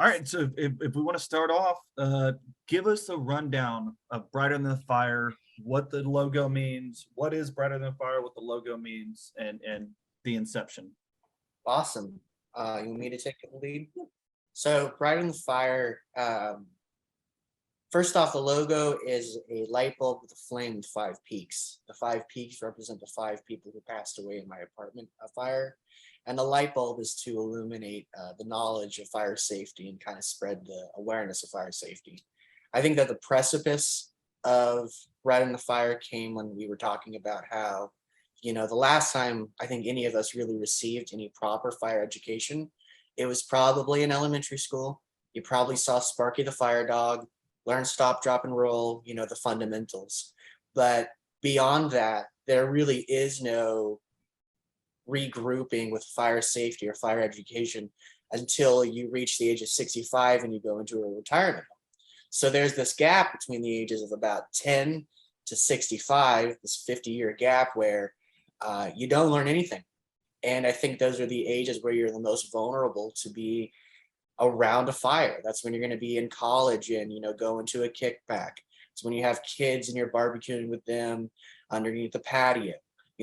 All right, so if we want to start off, give us a rundown of Brighter Than the Fire, what the logo means, what is Brighter Than Fire, what the logo means, and the inception. Awesome. You want me to take the lead? So, Bright on the Fire. First off, the logo is a light bulb with a flame with 5 peaks. The 5 peaks represent the 5 people who passed away in my apartment of fire. And the light bulb is to illuminate the knowledge of fire safety and kind of spread the awareness of fire safety. I think that the precipice of Bright on the Fire came when we were talking about how, the last time I think any of us really received any proper fire education, it was probably in elementary school. You probably saw Sparky the fire dog, learn stop, drop, and roll, the fundamentals. But beyond that, there really is no regrouping with fire safety or fire education until you reach the age of 65 and you go into a retirement home. So there's this gap between the ages of about 10 to 65, this 50-year gap where you don't learn anything. And I think those are the ages where you're the most vulnerable to be around a fire. That's when you're going to be in college and, go into a kickback. It's when you have kids and you're barbecuing with them underneath the patio.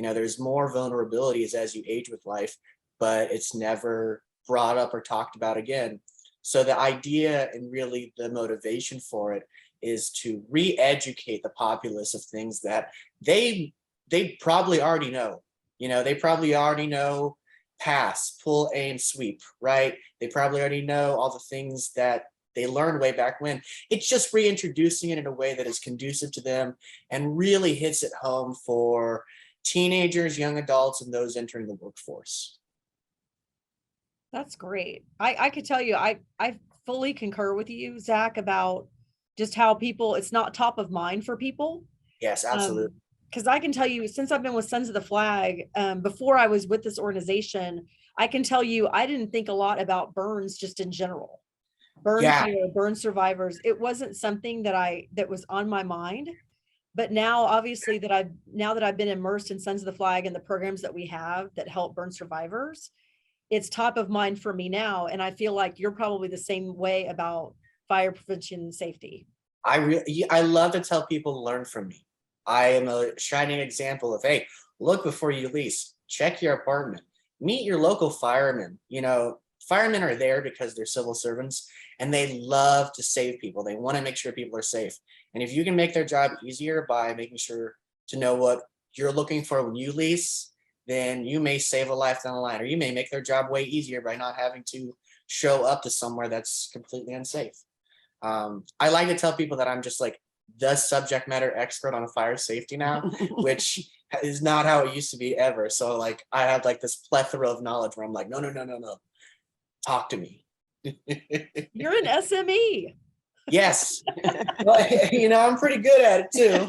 There's more vulnerabilities as you age with life, but it's never brought up or talked about again. So the idea and really the motivation for it is to re-educate the populace of things that they probably already know. They probably already know pass, pull, aim, sweep, right? They probably already know all the things that they learned way back when. It's just reintroducing it in a way that is conducive to them and really hits it home for teenagers, young adults, and those entering the workforce. That's great. I could tell you, I fully concur with you, Zach, about just how people, it's not top of mind for people. Yes, absolutely. Because I can tell you, since I've been with Sons of the Flag, before I was with this organization, I can tell you, I didn't think a lot about burns just in general. Burn care, burn survivors. It wasn't something that was on my mind. But now, obviously, that I've been immersed in Sons of the Flag and the programs that we have that help burn survivors, it's top of mind for me now. And I feel like you're probably the same way about fire prevention and safety. I love to tell people to learn from me. I am a shining example of, hey, look before you lease, check your apartment, meet your local firemen. Firemen are there because they're civil servants and they love to save people. They want to make sure people are safe. And if you can make their job easier by making sure to know what you're looking for when you lease, then you may save a life down the line, or you may make their job way easier by not having to show up to somewhere that's completely unsafe. I like to tell people that I'm just like the subject matter expert on fire safety now, which is not how it used to be ever. So like I have like this plethora of knowledge where I'm like, no, talk to me. You're an SME. Yes. Well, I'm pretty good at it too.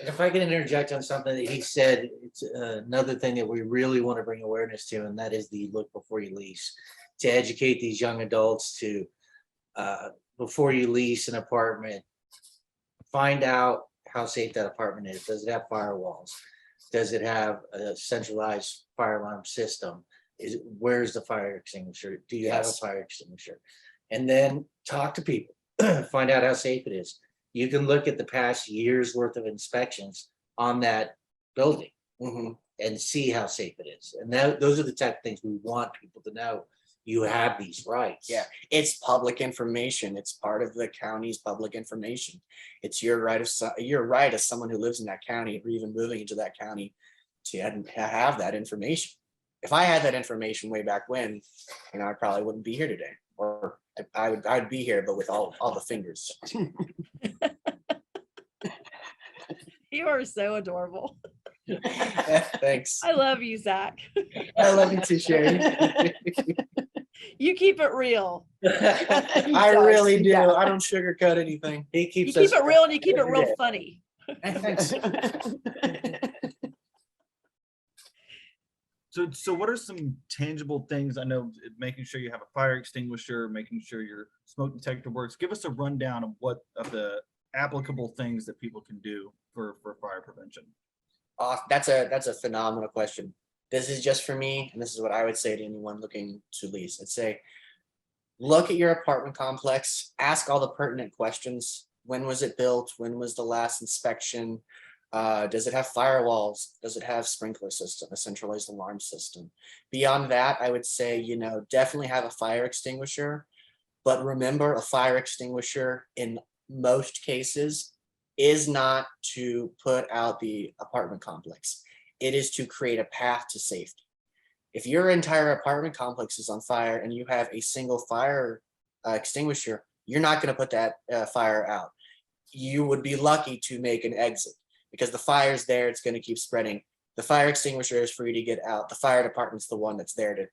If I can interject on something that he said, it's another thing that we really want to bring awareness to, and that is the look before you lease, to educate these young adults to, before you lease an apartment, find out how safe that apartment is. Does it have firewalls? Does it have a centralized fire alarm system? Where's the fire extinguisher? Do you have a fire extinguisher? And then talk to people, find out how safe it is. You can look at the past year's worth of inspections on that building and see how safe it is. And those are the type of things we want people to know. You have these rights. Yeah, it's public information. It's part of the county's public information. It's your right as someone who lives in that county or even moving into that county to have that information. If I had that information way back when, I probably wouldn't be here today, or I'd be here, but with all the fingers. You are so adorable. Thanks. I love you, Zach. I love you too, Sherry. You keep it real. I really do. I don't sugarcoat anything. You keep it real and you keep it real funny. Thanks. So what are some tangible things? I know making sure you have a fire extinguisher, making sure your smoke detector works. Give us a rundown of the applicable things that people can do for fire prevention. That's a phenomenal question. this is just for me, and this is what I would say to anyone looking to lease. I'd say, look at your apartment complex, ask all the pertinent questions. When was it built? When was the last inspection? Does it have firewalls? Does it have sprinkler system, a centralized alarm system? Beyond that, I would say, definitely have a fire extinguisher. But remember, a fire extinguisher in most cases is not to put out the apartment complex. It is to create a path to safety. If your entire apartment complex is on fire and you have a single fire extinguisher, you're not going to put that fire out. You would be lucky to make an exit because the fire's there. It's going to keep spreading. The fire extinguisher is for you to get out. The fire department's the one that's there to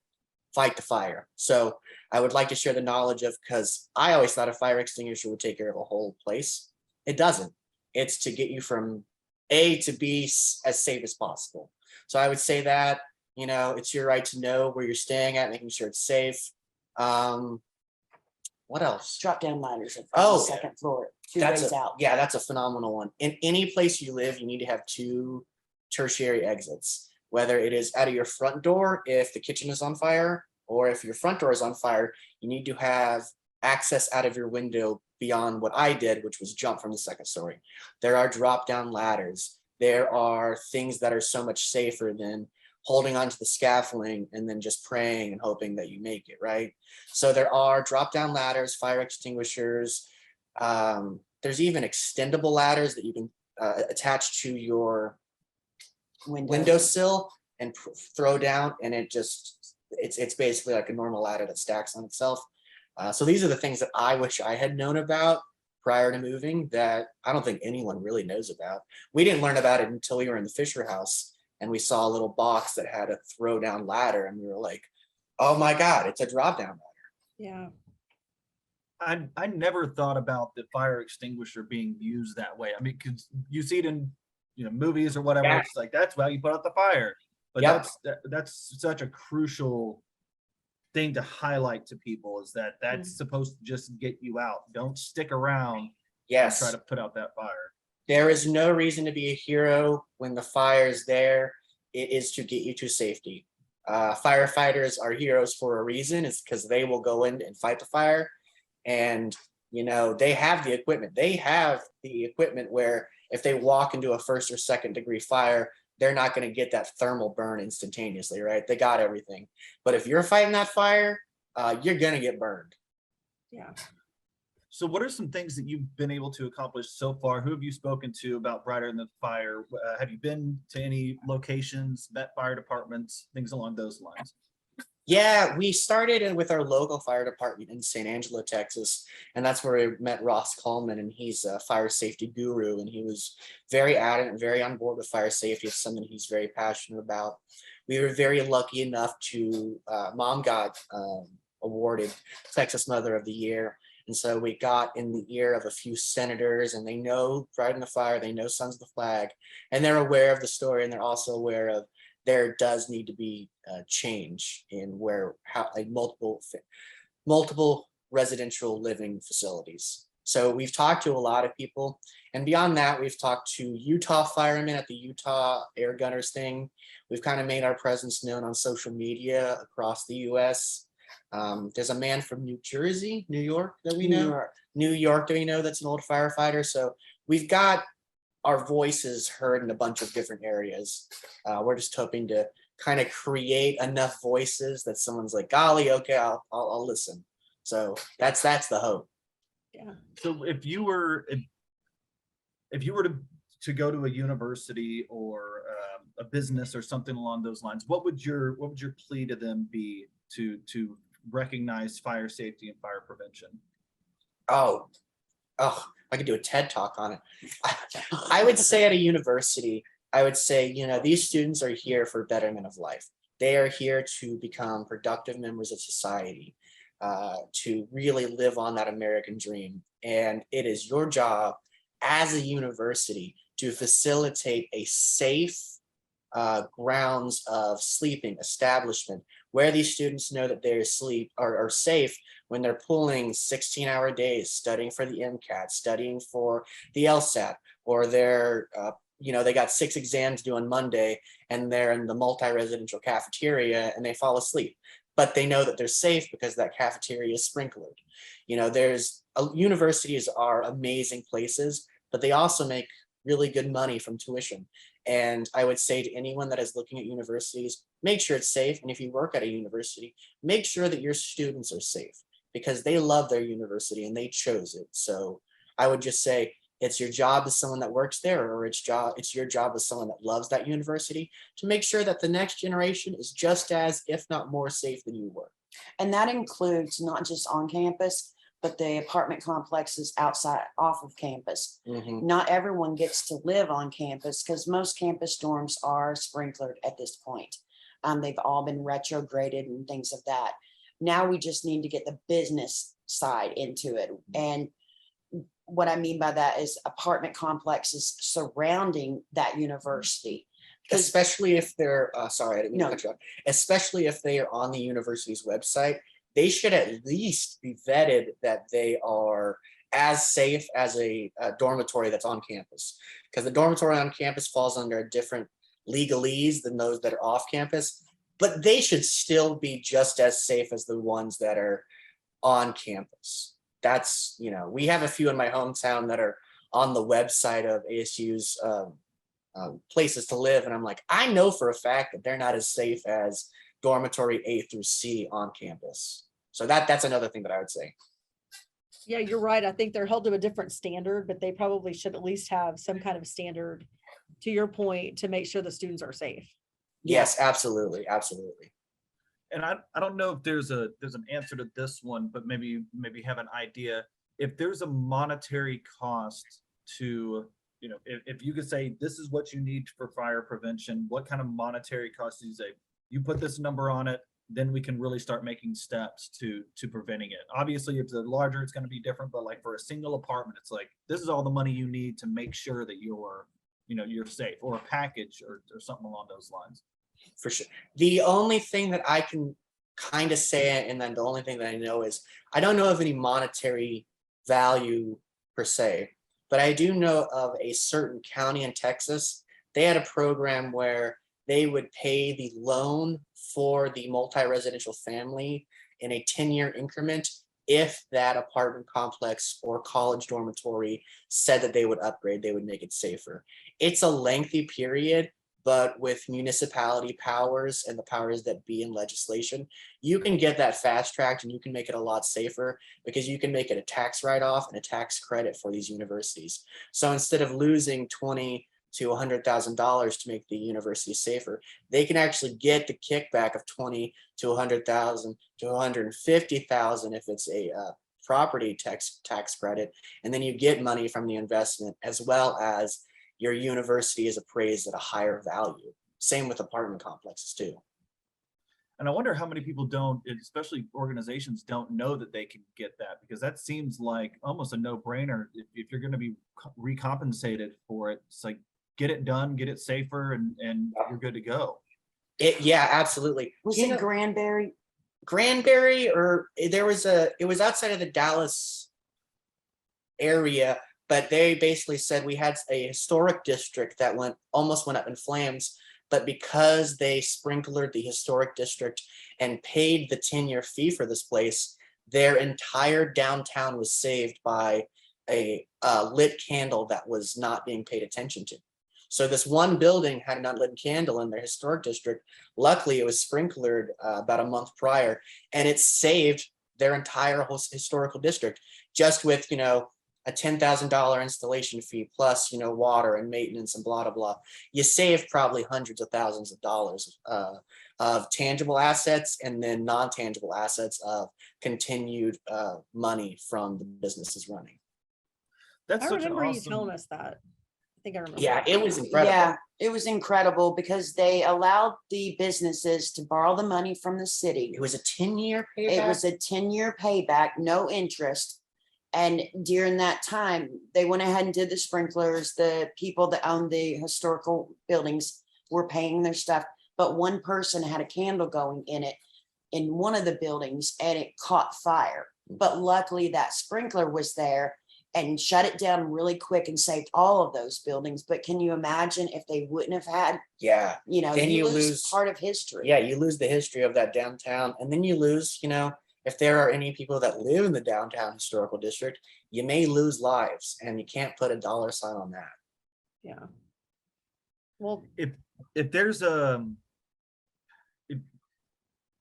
fight the fire. So I would like to share the knowledge of, because I always thought a fire extinguisher would take care of a whole place. It doesn't. It's to get you from A to B as safe as possible. So I would say that, it's your right to know where you're staying at, making sure it's safe. What else? Drop down ladders. Oh, second floor, two That's ways a, out. yeah, that's a phenomenal one. In any place you live, you need to have 2 tertiary exits, whether it is out of your front door if the kitchen is on fire, or if your front door is on fire, you need to have access out of your window beyond what I did, which was jump from the second story. There are drop down ladders. There are things that are so much safer than holding onto the scaffolding and then just praying and hoping that you make it, right? So there are drop down ladders, fire extinguishers. There's even extendable ladders that you can attach to your windowsill and throw down, and it's basically like a normal ladder that stacks on itself. So these are the things that I wish I had known about prior to moving that I don't think anyone really knows about. We didn't learn about it until we were in the Fisher house and we saw a little box that had a throw down ladder, and we were like, oh my God, it's a drop down ladder. Yeah. I never thought about the fire extinguisher being used that way. I mean, because you see it in movies or whatever. Yeah. It's like that's why you put out the fire. But Yep. that's such a crucial thing to highlight to people, is that that's supposed to just get you out. Don't stick around and Yes. try to put out that fire. There is no reason to be a hero when the fire is there. It is to get you to safety. Firefighters are heroes for a reason. It's because they will go in and fight the fire. And, they have the equipment. They have the equipment where if they walk into a 1st or 2nd degree fire, they're not going to get that thermal burn instantaneously, right? They got everything. But if you're fighting that fire, you're going to get burned. Yeah. So what are some things that you've been able to accomplish so far? Who have you spoken to about Brighter Than Fire? Have you been to any locations, met fire departments, things along those lines? Yeah, we started with our local fire department in San Angelo, Texas, and that's where we met Ross Coleman, and he's a fire safety guru, and he was very adamant, very on board with fire safety. It's something he's very passionate about. We were very lucky enough to, Mom got awarded Texas Mother of the Year, and so we got in the ear of a few senators, and they know Brighter Than Fire, they know Sons of the Flag, and they're aware of the story, and they're also aware of there does need to be a change in multiple residential living facilities. So we've talked to a lot of people, and beyond that, we've talked to Utah firemen at the Utah Air Gunners thing. We've kind of made our presence known on social media across the US. There's a man from New York that we know. New York that we know that's an old firefighter. So we've got our voices heard in a bunch of different areas. We're just hoping to kind of create enough voices that someone's like, golly, okay, I'll listen. So that's the hope. Yeah. So if you were to go to a university or a business or something along those lines, what would your plea to them be to recognize fire safety and fire prevention? Oh, I could do a TED talk on it. I would say at a university, I would say, these students are here for betterment of life. They are here to become productive members of society, to really live on that American dream. And it is your job as a university to facilitate a safe grounds of sleeping establishment where these students know that they're are safe when they're pulling 16-hour days, studying for the MCAT, studying for the LSAT, or they're they got 6 exams due on Monday and they're in the multi-residential cafeteria and they fall asleep, but they know that they're safe because that cafeteria is sprinklered. Universities are amazing places, but they also make really good money from tuition. And I would say to anyone that is looking at universities, make sure it's safe. And if you work at a university, make sure that your students are safe, because they love their university and they chose it. So I would just say it's your job as someone that works there, or it's your job as someone that loves that university, to make sure that the next generation is just as, if not more, safe than you were. And that includes not just on campus, but the apartment complexes outside, off of campus. Not everyone gets to live on campus, because most campus dorms are sprinklered at this point. They've all been retrograded and things of that. Now we just need to get the business side into it. And what I mean by that is apartment complexes surrounding that university. Especially if they're, sorry, I didn't mean to cut you off. Especially if they are on the university's website, they should at least be vetted that they are as safe as a dormitory that's on campus. Because the dormitory on campus falls under a different legalese than those that are off campus, but they should still be just as safe as the ones that are on campus. That's, we have a few in my hometown that are on the website of ASU's places to live. And I'm like, I know for a fact that they're not as safe as dormitory A through C on campus. So that's another thing that I would say. Yeah, you're right. I think they're held to a different standard, but they probably should at least have some kind of standard, to your point, to make sure the students are safe. Yes, absolutely. Absolutely. And I don't know if there's an answer to this one, but maybe have an idea. If there's a monetary cost to, if you could say this is what you need for fire prevention, what kind of monetary cost do you say? You put this number on it, then we can really start making steps to preventing it. Obviously, if it's larger, it's going to be different, but like for a single apartment, it's like, this is all the money you need to make sure that you're safe, or a package or something along those lines. For sure. The only thing that I can kind of say, and then the only thing that I know is, I don't know of any monetary value per se, but I do know of a certain county in Texas. They had a program where they would pay the loan for the multi-residential family in a 10-year increment if that apartment complex or college dormitory said that they would upgrade, they would make it safer. It's a lengthy period, but with municipality powers and the powers that be in legislation, you can get that fast tracked and you can make it a lot safer, because you can make it a tax write-off and a tax credit for these universities. So instead of losing $20,000 to $100,000 to make the university safer, they can actually get the kickback of $20,000 to $100,000 to $150,000 if it's a property tax credit, and then you get money from the investment, as well as your university is appraised at a higher value. Same with apartment complexes too. And I wonder how many people don't, especially organizations, don't know that they can get that, because that seems like almost a no-brainer. If you're going to be recompensated for it, it's like, get it done, get it safer, and you're good to go. Yeah, absolutely. Was it Granbury? Granbury, or it was outside of the Dallas area, but they basically said we had a historic district that almost went up in flames, but because they sprinklered the historic district and paid the 10-year fee for this place, their entire downtown was saved by a lit candle that was not being paid attention to. So this one building had an unlit candle in their historic district. Luckily, it was sprinklered about a month prior, and it saved their entire whole historical district, just with, a $10,000 installation fee plus, water and maintenance and blah, blah, blah. You save probably hundreds of thousands of dollars of tangible assets, and then non-tangible assets of continued money from the businesses running. That's I such an remember you awesome. telling us that. I think I remember. Yeah, it was incredible. Yeah, it was incredible, because they allowed the businesses to borrow the money from the city. It was a 10-year payback. It was a 10-year payback, no interest. And during that time, they went ahead and did the sprinklers. The people that owned the historical buildings were paying their stuff. But one person had a candle going in it in one of the buildings, and it caught fire. But luckily that sprinkler was there, and shut it down really quick and saved all of those buildings. But can you imagine if they wouldn't have had, Yeah. Then you you lose lose part of history. Yeah, you lose the history of that downtown, and then you lose, if there are any people that live in the downtown historical district, you may lose lives, and you can't put a dollar sign on that. Yeah. Well, If there's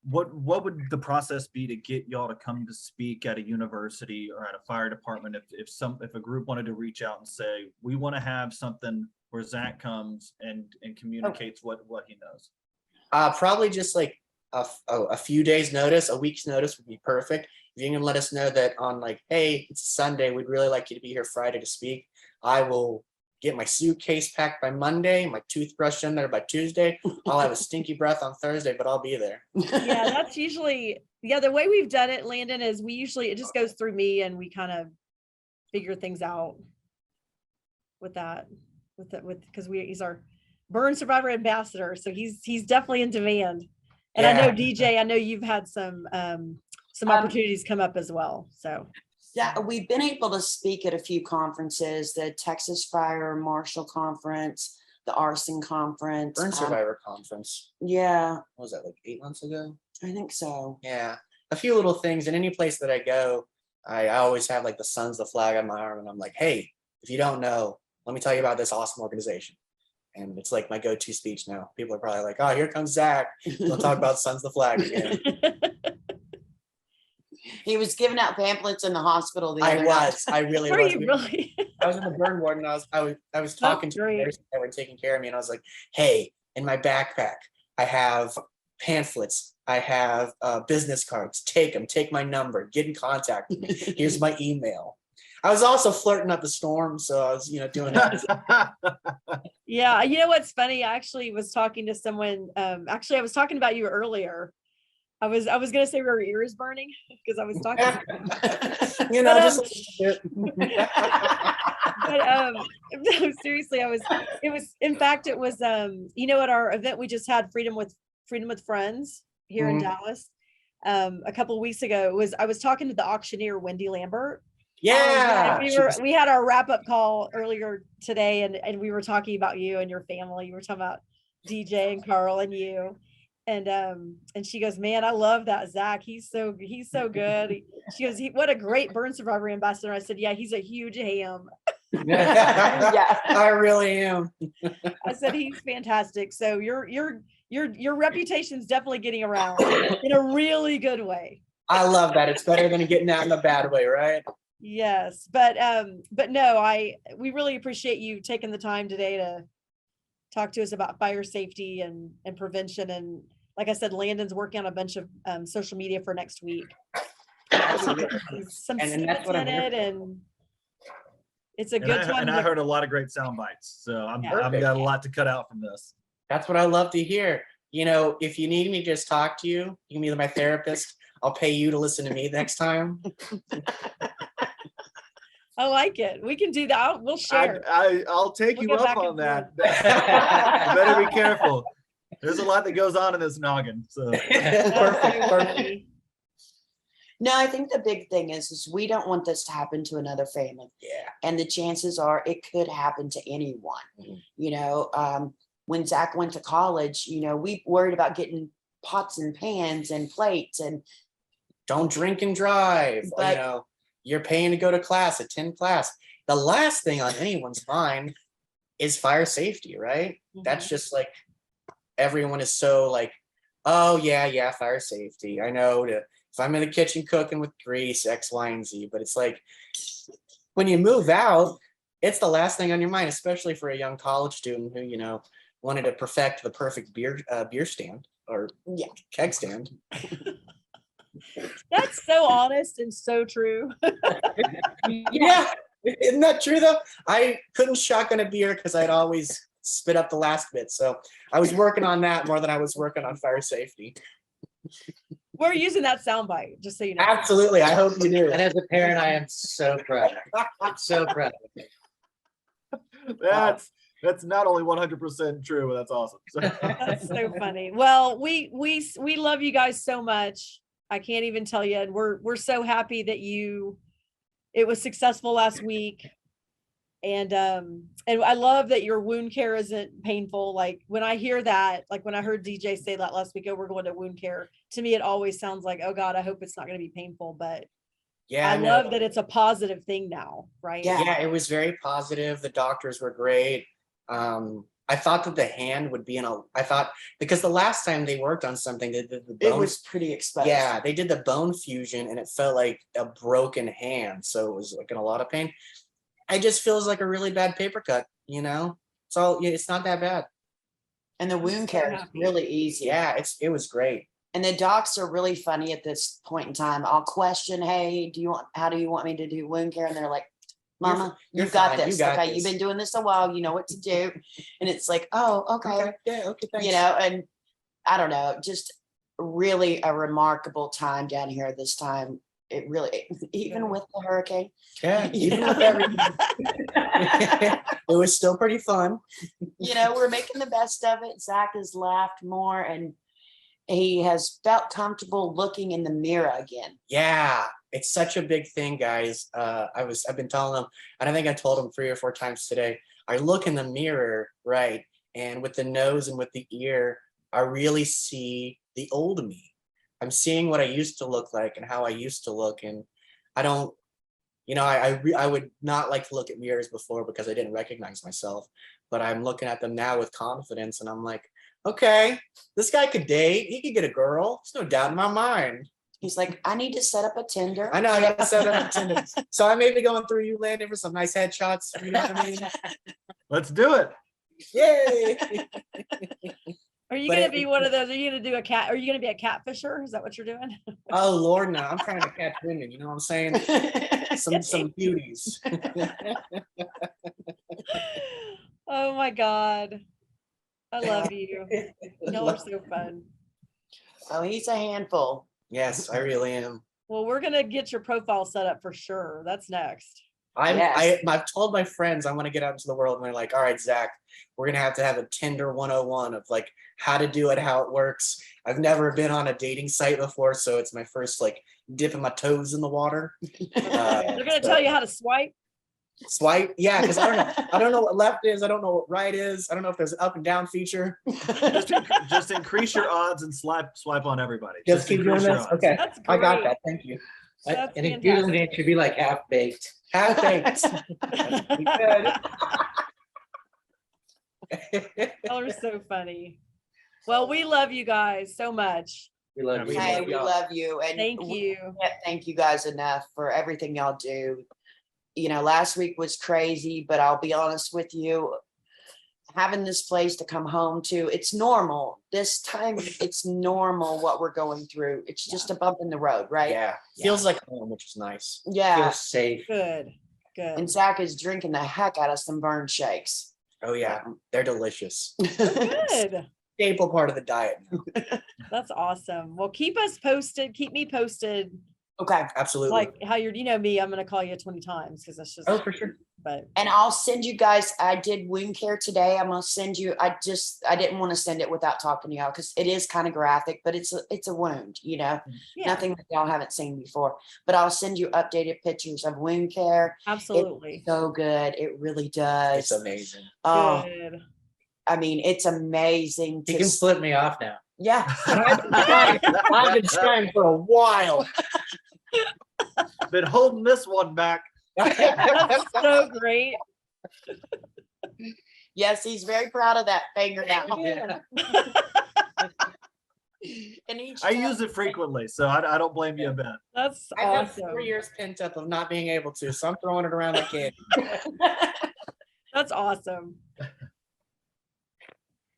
what would the process be to get y'all to come to speak at a university or at a fire department if a group wanted to reach out and say, we want to have something where Zach comes and communicates what he knows? Probably just like a few days notice, a week's notice would be perfect. If you can let us know that on like, hey, it's Sunday, we'd really like you to be here Friday to speak, I will get my suitcase packed by Monday, my toothbrush in there by Tuesday. I'll have a stinky breath on Thursday, but I'll be there. yeah, that's usually, the way we've done it, Landon, is it just goes through me and we kind of figure things out with that, because he's our burn survivor ambassador. So he's definitely in demand. And I know DJ, I know you've had some opportunities come up as well. So Yeah, we've been able to speak at a few conferences, the Texas Fire Marshal Conference, the Arson Conference. Burn Survivor Conference. Yeah. What was that, like 8 months ago? I think so. Yeah. A few little things. And any place that I go, I always have like the Sons of the Flag on my arm. And I'm like, hey, if you don't know, let me tell you about this awesome organization. And it's like my go-to speech now. People are probably like, oh, here comes Zach. We'll talk about Sons of the Flag again. He was giving out pamphlets in the hospital the other night. I really Are was. you really? I was in the burn ward and I was talking to the great. nurses that were taking care of me, and I was like, hey, in my backpack, I have pamphlets, I have business cards. Take my number, get in contact with me. Here's my email. I was also flirting up a storm, so I was, doing that. Yeah, you know what's funny? I actually was talking to someone. Actually, I was talking about you earlier. I was gonna say your ear is burning because I was talking. No, seriously, it was at our event we just had Freedom with Friends here in Dallas a couple of weeks ago. I was talking to the auctioneer Wendy Lambert. Yeah, we had our wrap-up call earlier today, and we were talking about you and your family. You were talking about DJ and Karl and you. And she goes, man, I love that Zach. He's so good. She goes, what a great burn survivor ambassador. I said, yeah, he's a huge ham. Yeah, I really am. I said, he's fantastic. So your reputation's definitely getting around in a really good way. I love that. It's better than getting out in a bad way, right? Yes, but no, we really appreciate you taking the time today to talk to us about fire safety and prevention. And like I said, Landon's working on a bunch of social media for next week. Some and that's what I'm here for. and it's a good time. And I heard a lot of great sound bites, so I've got a lot to cut out from this. That's what I love to hear. If you need me to just talk to you, you can be my therapist. I'll pay you to listen to me next time. I like it. We can do that. We'll share. I'll take We'll you go up back on and that. forth. You better be careful. There's a lot that goes on in this noggin. So Perfect. No, I think the big thing is we don't want this to happen to another family. Yeah. And the chances are it could happen to anyone. When Zach went to college, we worried about getting pots and pans and plates and don't drink and drive. But, you're paying to go to class, attend class. The last thing on anyone's mind is fire safety, right? That's just like everyone is so like, oh yeah, fire safety. I know if I'm in the kitchen cooking with grease, X, Y, and Z, but it's like when you move out, it's the last thing on your mind, especially for a young college student who, wanted to perfect the perfect beer stand or keg stand. That's so honest and so true. Yeah, isn't that true though? I couldn't shotgun a beer because I'd always spit up the last bit. So I was working on that more than I was working on fire safety. We're using that soundbite, just so you know. Absolutely. I hope you do. And as a parent, I am so proud. I'm so proud. That's not only 100% true, but that's awesome. That's so funny. Well, we love you guys so much. I can't even tell you. And we're so happy that you it was successful last week. And I love that your wound care isn't painful. Like when I hear that, like when I heard DJ say that last week, oh, we're going to wound care, to me, it always sounds like, oh God, I hope it's not going to be painful. But Yeah, I no. love that it's a positive thing now, right? Yeah, it was very positive. The doctors were great. I thought that the hand would be I thought, because the last time they worked on something, they did the It bone. was pretty exposed. Yeah, they did the bone fusion and it felt like a broken hand. So it was like in a lot of pain. It just feels like a really bad paper cut, you know? So it's not that bad. And the wound care is happy. really easy. Yeah, it was great. And the docs are really funny at this point in time. I'll question, hey, how do you want me to do wound care? And they're like, Mama, you're you've got fine. You this. got Okay, this." you've been doing this a while. You know what to do. And it's like, oh, okay. Yeah, okay, thanks. You know, and I don't know, just really a remarkable time down here this time. It really, even with the hurricane. Yeah, even Yeah. with everything. It was still pretty fun. You know, we're making the best of it. Zach has laughed more and he has felt comfortable looking in the mirror again. Yeah, it's such a big thing, guys. I've been telling them, and I think I told them 3 or 4 times today. I look in the mirror, right, and with the nose and with the ear, I really see the old me. I'm seeing what I used to look like and how I used to look, and I don't, I would not like to look at mirrors before because I didn't recognize myself, but I'm looking at them now with confidence, and I'm like, okay, this guy could date. He could get a girl. There's no doubt in my mind. He's like, I need to set up a Tinder. I know I got to set up a Tinder. So I may be going through you, Landon, for some nice headshots. You know what I mean? Let's do it. Yay! Are you But going it- to be one of those? Are you going to do are you going to be a catfisher? Is that what you're doing? Oh Lord, no! I'm trying to catch women. You know what I'm saying? Some beauties. Oh my God. I love you. Y'all are so fun. Oh, he's a handful. Yes, I really am. Well, we're going to get your profile set up for sure. That's next. Yes. I've told my friends I want to get out into the world, and they're like, "All right, Zach, we're gonna have a Tinder 101 of like how to do it, how it works." I've never been on a dating site before, so it's my first like dipping my toes in the water. They're going to tell you how to swipe. Swipe, yeah, because I don't know what left is. I don't know what right is. I don't know if there's an up and down feature. Just increase your odds and swipe on everybody. Just keep doing increase your this. odds. Okay, That's I got great. that. Thank you. That's And if you're doing fantastic. it, should be like half baked. Have thanks. Y'all are so funny. Well, we love you guys so much. We love you. Hey, love we y'all. love you. And Thank we you. can't thank you guys enough for everything y'all do. You know, last week was crazy, but I'll be honest with you, having this place to come home to, it's normal. This time it's normal what we're going through. It's just a bump in the road, right? Yeah, feels like home, which is nice. Yeah. Feel safe. Good. And Good. Zach is drinking the heck out of some burn shakes. Oh yeah, they're delicious. Good. Staple part of the diet now. That's awesome. Well, keep us posted. Keep me posted. Okay. Absolutely. Like how you know me, I'm going to call you 20 times because that's just, Oh, for sure. but And I'll send you guys, I did wound care today. I'm gonna send you, I didn't want to send it without talking to y'all because it is kind of graphic, but it's a wound, you know, yeah, nothing that y'all haven't seen before. But I'll send you updated pictures of wound care. absolutely. So good. It really does. It's amazing. Oh, Good. I mean, it's amazing. You to can s- flip me off now. Yeah. I've been trying for a while. Been holding this one back. That's so great. Yes, he's very proud of that finger now. Yeah. And each I time- use it frequently, so I don't blame you a bit. That's I've had awesome. 4 years pent up of not being able to, so I'm throwing it around like candy. That's awesome.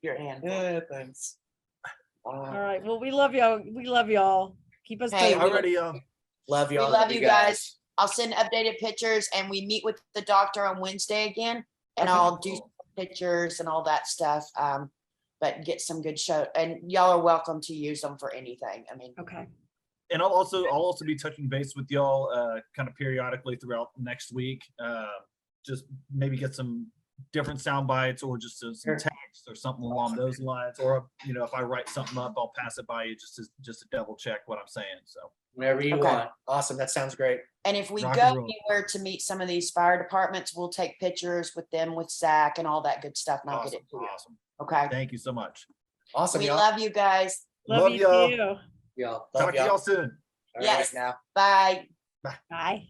Your hand. Yeah, thanks. All right. Well, we love y'all. We love y'all. Keep us Hey, posted. Already, Love We y'all. love you guys. I'll send updated pictures and we meet with the doctor on Wednesday again. And Okay. I'll do some pictures and all that stuff. But get some good show and y'all are welcome to use them for anything. I mean, Okay. And I'll also be touching base with y'all kind of periodically throughout next week. Just maybe get some different sound bites or just some text or something along those lines. Or if I write something up, I'll pass it by you just to double check what I'm saying. So Whenever you Okay, want. awesome. That sounds great. And if we Rock go and roll. anywhere to meet some of these fire departments, we'll take pictures with them, with Zach and all that good stuff. And I'll get Awesome, it to you. awesome. Okay. Thank you so much. Awesome. We y'all. love you guys. Love Love you y'all. too. Y'all. Love Talk to y'all soon. All right, Yes. now. Bye. Bye.